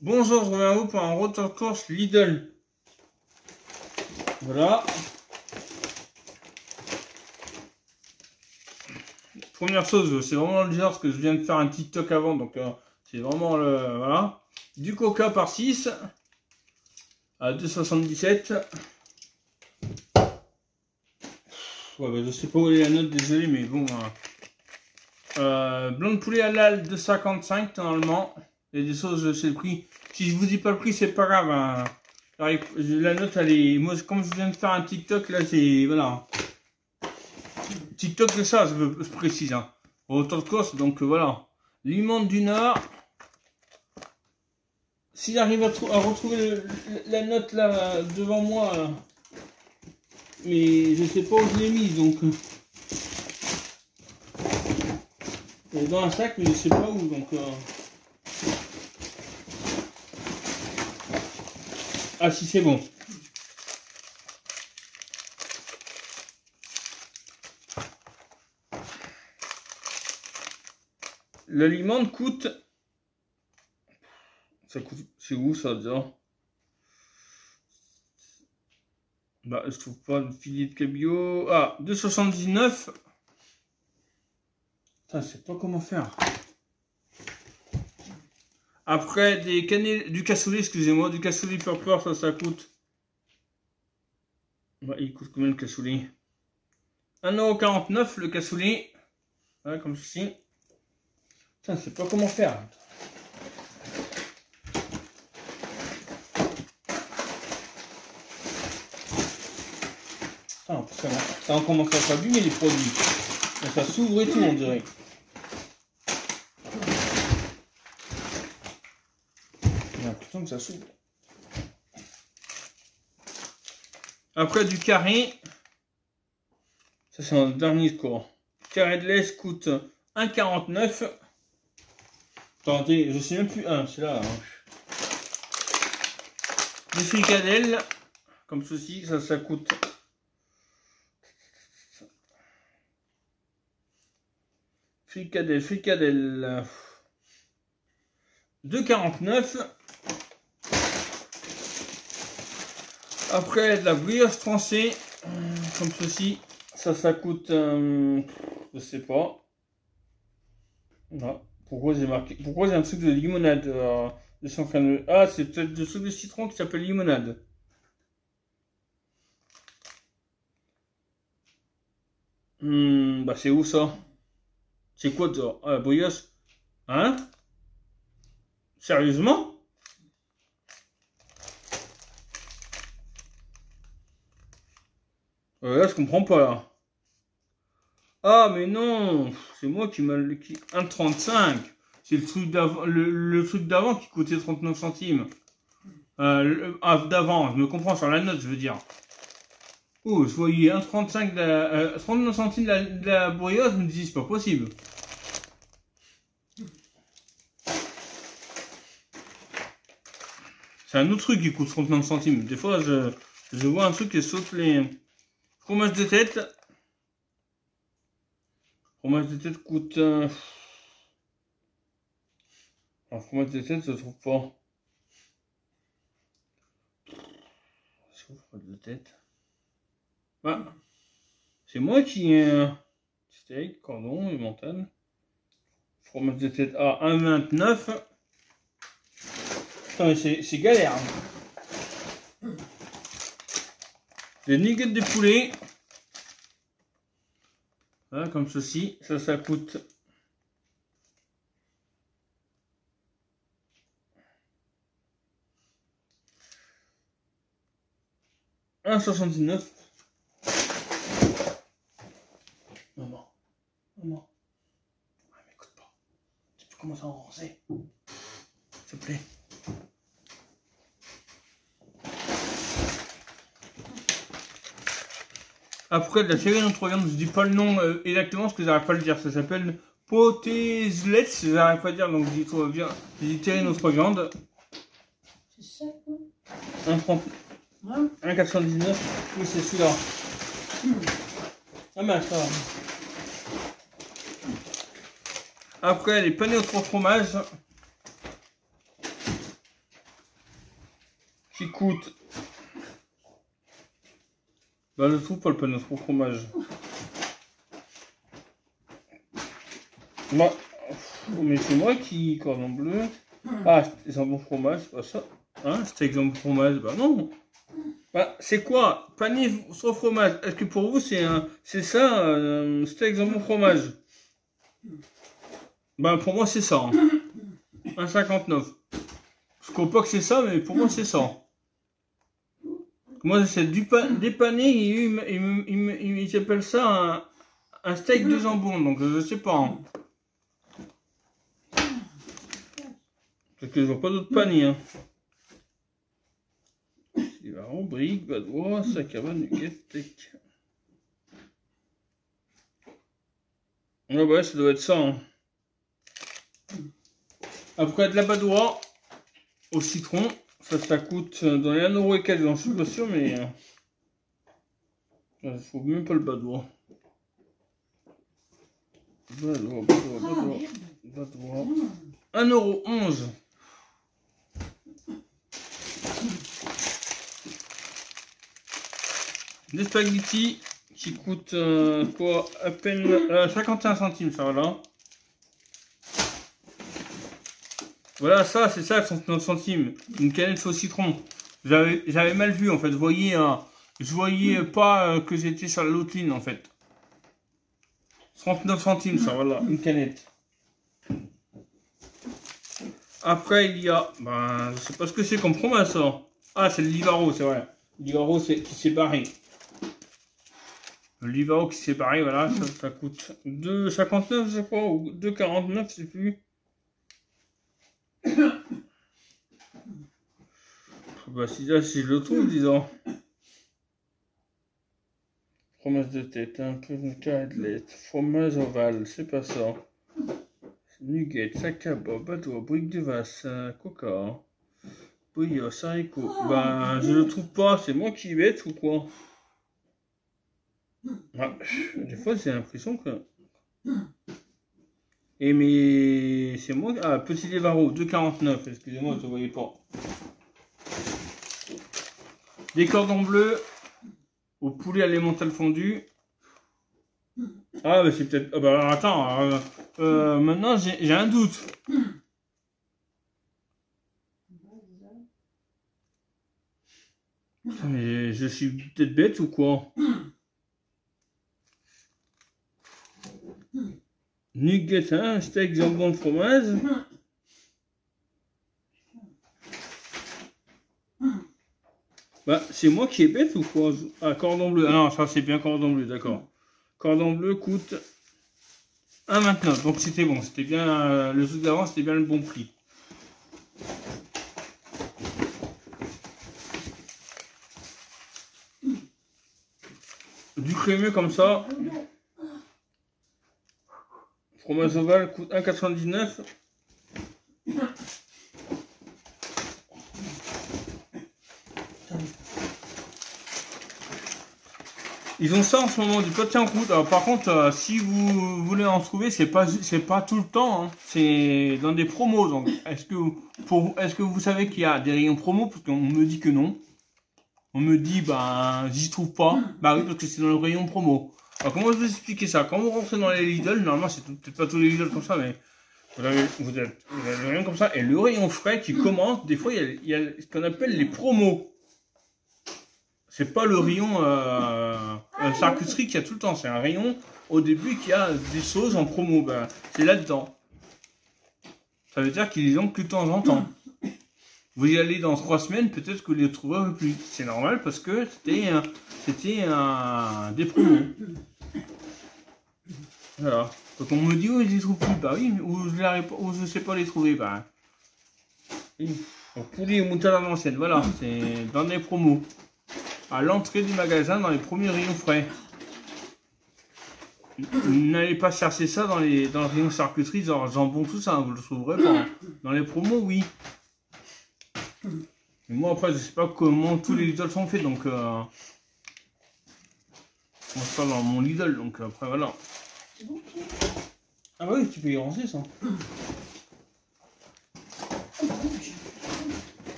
Bonjour, je reviens à vous pour un retour course Lidl. Voilà. Première chose, c'est vraiment le genre parce que je viens de faire un TikTok avant, donc c'est vraiment le... Voilà. Du coca par 6 à 2,77. Ouais, bah, je sais pas où est la note, désolé, mais bon. Blanc de poulet halal 2,55 normalement. Il y a des choses, c'est le prix. Si je vous dis pas le prix, c'est pas grave. Hein. La note, elle est. Moi, comme je viens de faire un TikTok, là, c'est. Voilà. TikTok de ça, je précise. Hein. Autant de course, donc voilà. Limande du Nord. Si j'arrive à retrouver la note là devant moi, là. Mais je sais pas où je l'ai mise, donc. Elle est dans un sac, mais je sais pas où, donc. Ah si, c'est bon. L'aliment coûte... Ça coûte... C'est où ça déjà? Bah je trouve pas le filet de cabillaud. Ah, 2,79. Putain, je sais pas comment faire. Après des cannelles... Du cassoulet, excusez-moi. Du cassoulet purple, ça coûte... Bah il coûte combien le cassoulet? 1,49 € le cassoulet. Voilà, comme ceci. Putain, je sais pas comment faire. Ah, ça commence à s'abîmer les produits. Ça s'ouvre et tout, on dirait. J'ai l'impression que ça s'ouvre. Après du carré. Ça c'est un dernier score. Carré de lait coûte 1,49 €. Attendez, je sais même plus. Ah, c'est là. Hein. Des fricadelles. Comme ceci, ça coûte. Fricadelle. 2,49 €. Après de la brioche tranchée. Comme ceci. Ça coûte. Je sais pas. Ah, pourquoi j'ai marqué. Pourquoi j'ai un truc de limonade Ah, c'est peut-être le truc de citron qui s'appelle limonade. Bah c'est où ça? C'est quoi ça? Ah, la brioche? Hein? Sérieusement? Là, je comprends pas là. Ah, mais non! C'est moi qui m'a... 1,35. C'est le truc d'avant, le truc d'avant qui coûtait 39 centimes. D'avant, je me comprends sur la note, je veux dire. Oh, je voyais 1,35 39 centimes de la brioche, je me dis, c'est pas possible. C'est un autre truc qui coûte 39 centimes. Des fois, je vois un truc qui saute les... Fromage de tête. Fromage de tête coûte... Alors, fromage de tête, je trouve pas. Fromage de tête. Ah, c'est moi qui... steak, cordon et montagne. Fromage de tête à 1,29. Putain, mais c'est galère. Des nuggets de poulet. Voilà, comme ceci. Ça coûte... $1,79. Maman. Ouais, m'écoute pas. Tu peux commencer à en ranger. S'il te plaît. Après, de la série Notre Viande, je dis pas le nom exactement parce que j'arrive pas à le dire. Ça s'appelle Potezlets, j'arrive pas à dire, donc je dis Thierry Notre Viande. C'est ça quoi? 1,99. Oui, c'est celui-là. Ah mais ça va. Après, les panais au 3 fromages. qui coûte... Bah, je trouve pas le panneau au fromage. Bah, mais c'est moi qui... Cordon bleu. Ah, jambon fromage, c'est pas ça. Hein, steak jambon fromage, bah non. Bah, c'est quoi? Panier sans fromage. Est-ce que pour vous, c'est ça, steak jambon fromage? Bah, pour moi, c'est ça. Hein. 1,59. Je crois pas que c'est ça, mais pour moi, c'est ça. Moi, c'est des panés, ils appellent ça un steak de jambon, donc je sais pas. Hein. Parce que je vois pas d'autres paniers. Hein. C'est marrant, brique, badois, sac à main, nuggets, steak. Ah bah, ça doit être ça. Hein. Après, de la badois au citron. Ça coûte dans les 1 € et quelques, j'en suis pas sûr, mais... il faut même pas le badois. Badois. 1,11 €. Des spaghettis qui coûtent quoi, à peine 51 centimes, ça voilà. Voilà, ça, c'est ça, 69 centimes. Une canette sauce citron. J'avais mal vu, en fait. Je voyais pas que j'étais sur l'autre ligne, en fait. 39 centimes, ça, voilà, une canette. Après, il y a... Ben, je sais pas ce que c'est comme fromage, ça. Ah, c'est le Livaro, c'est vrai. Le Livaro, qui s'est barré. Le Livaro qui s'est barré, voilà, ça coûte 2,59, je crois, ou 2,49, je sais plus. Bah si là, si je le trouve, disons. Fromage de tête, un peu de carrelette, fromage ovale, c'est pas ça. Nuggets, sac à bas, bateau, brique de vache, coca, bouillon, haricot. Bah je le trouve pas, c'est moi qui bête ou quoi? Ah, des fois j'ai l'impression que... Et mais c'est moi... Ah, petit Livaro, 2,49, excusez-moi, je ne voyais pas. Des cordons bleus au poulet à l'emmental fondu. Ah, mais c'est peut-être... Ah bah alors, attends, maintenant j'ai un doute. Mais je suis peut-être bête ou quoi? Nuggets, hein, steak, jambon de fromage. Bah, c'est moi qui est bête ou quoi? Ah, cordon bleu. Ah non, ça c'est bien cordon bleu, d'accord. Cordon bleu coûte 1,29. Donc c'était bon, c'était bien le truc d'avant, c'était bien le bon prix. Du crémeux comme ça. Fromage ovale coûte 1,99. Ils ont ça en ce moment, du pâté en croûte. Alors par contre, si vous voulez en trouver, c'est pas tout le temps. Hein. C'est dans des promos. Donc, est-ce que vous savez qu'il y a des rayons promos? Parce qu'on me dit que non. On me dit, bah, j'y trouve pas. Bah oui, parce que c'est dans le rayon promo. Alors comment je vais vous expliquer ça? Quand vous rentrez dans les Lidl, normalement c'est peut-être pas tous les Lidl comme ça, mais vous avez le rayon comme ça et le rayon frais qui commence. Des fois, il y a ce qu'on appelle les promos. C'est pas le rayon charcuterie qu'il y a tout le temps. C'est un rayon au début qui a des choses en promo. Ben, c'est là-dedans. Ça veut dire qu'ils les ont que de temps en temps. Vous y allez dans 3 semaines, peut-être que vous les trouverez plus. C'est normal parce que c'était des promos. Voilà. Donc on me dit où je les trouve plus. Bah oui, où je sais pas les trouver. Bah. Poulet ou moutarde à l'ancienne. Voilà, c'est dans des promos. À l'entrée du magasin, dans les premiers rayons frais. N'allez pas chercher ça dans le rayon charcuterie, genre jambon, tout ça, vous le trouverez pas. Dans les promos, oui. Mais moi, après, je sais pas comment tous les Lidl sont faits, donc... moi, je parle dans mon Lidl, donc après, voilà. Ah bah oui, tu peux y ranger, ça.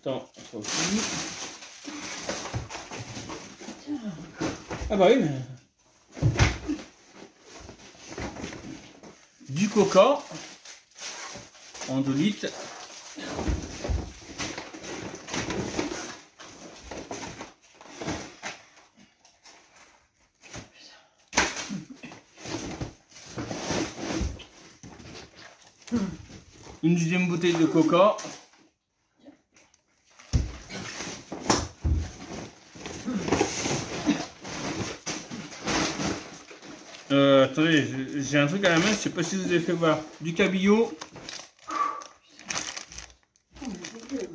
Attends, ça aussi. Ah bah oui, mais... Du coca en 2 litres. Une deuxième bouteille de coca. Attendez, j'ai un truc à la main, je sais pas si vous avez fait voir. Du cabillaud.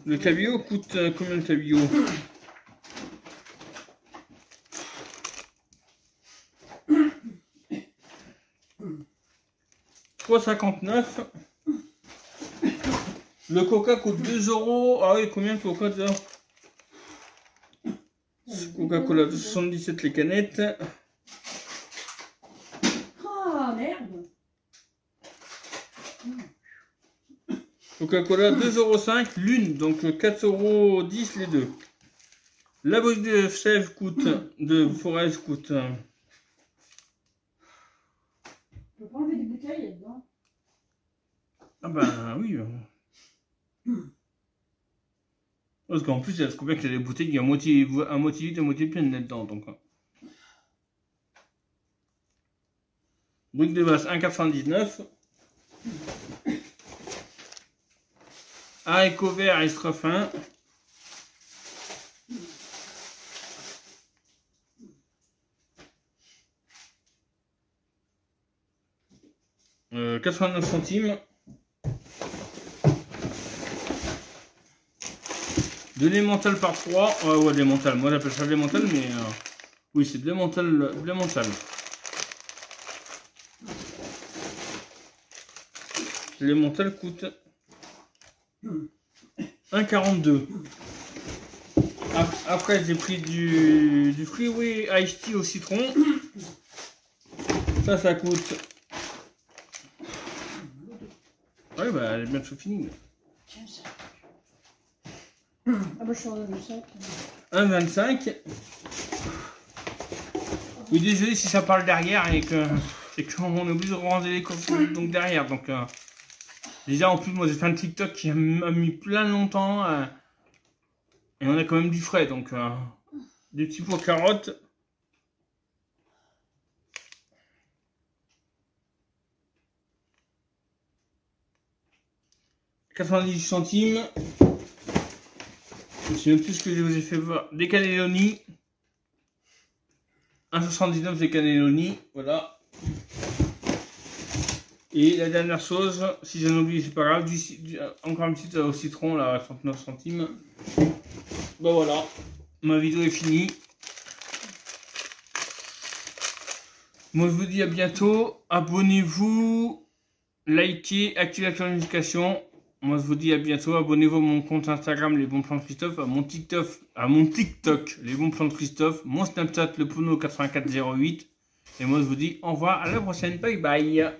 Le cabillaud coûte combien le cabillaud? $3,59. Le coca coûte 2 €. Ah oui, combien le coca déjà? Coca-Cola 2,77 les canettes. Ah merde. Coca-Cola 2,05 € l'une, donc 4,10 € les deux. La bouteille de sève coûte, de Forez coûte. Je peux pas enlever des bouteilles là-dedans. Ah ben oui. Parce qu'en plus, il y a ce combien qu'il y a des bouteilles, il y a moitié vide et moitié pleine là-dedans. Donc. Brique de base 1,99 €. Haricots verts extra fin. Euh, 89 centimes. De l'emmental par 3. Ouais, de l'emmental. Moi j'appelle ça de l'emmental, mais oui, c'est de l'emmental. De l'emmental. L'emmental coûte 1,42 €. Après, j'ai pris du Freeway Iced Tea au citron. Ça coûte. Ouais, bah, elle est bientôt finie. Tiens ça. Ah bah je suis en le sac. 1,25 €. Oui, désolé si ça parle derrière et que c'est qu'on est obligé de ranger les courses donc derrière. Donc déjà en plus moi j'ai fait un TikTok qui m'a mis plein longtemps et on a quand même du frais donc des petits pois carottes. « 98 centimes. Je sais même plus ce que je vous ai fait voir. Des cannelloni. 1,79 € des cannelloni. Voilà. Et la dernière chose, si j'en oublie, c'est pas grave. Encore une petite au citron, là, à 39 centimes. Ben voilà. Ma vidéo est finie. Moi, je vous dis à bientôt. Abonnez-vous. Likez. Activez la notification. Moi je vous dis à bientôt, abonnez-vous à mon compte Instagram Les Bons Plans de Christophe, à mon TikTok Les Bons Plans de Christophe, mon Snapchat Le Pono 8408. Et moi je vous dis au revoir, à la prochaine, bye bye.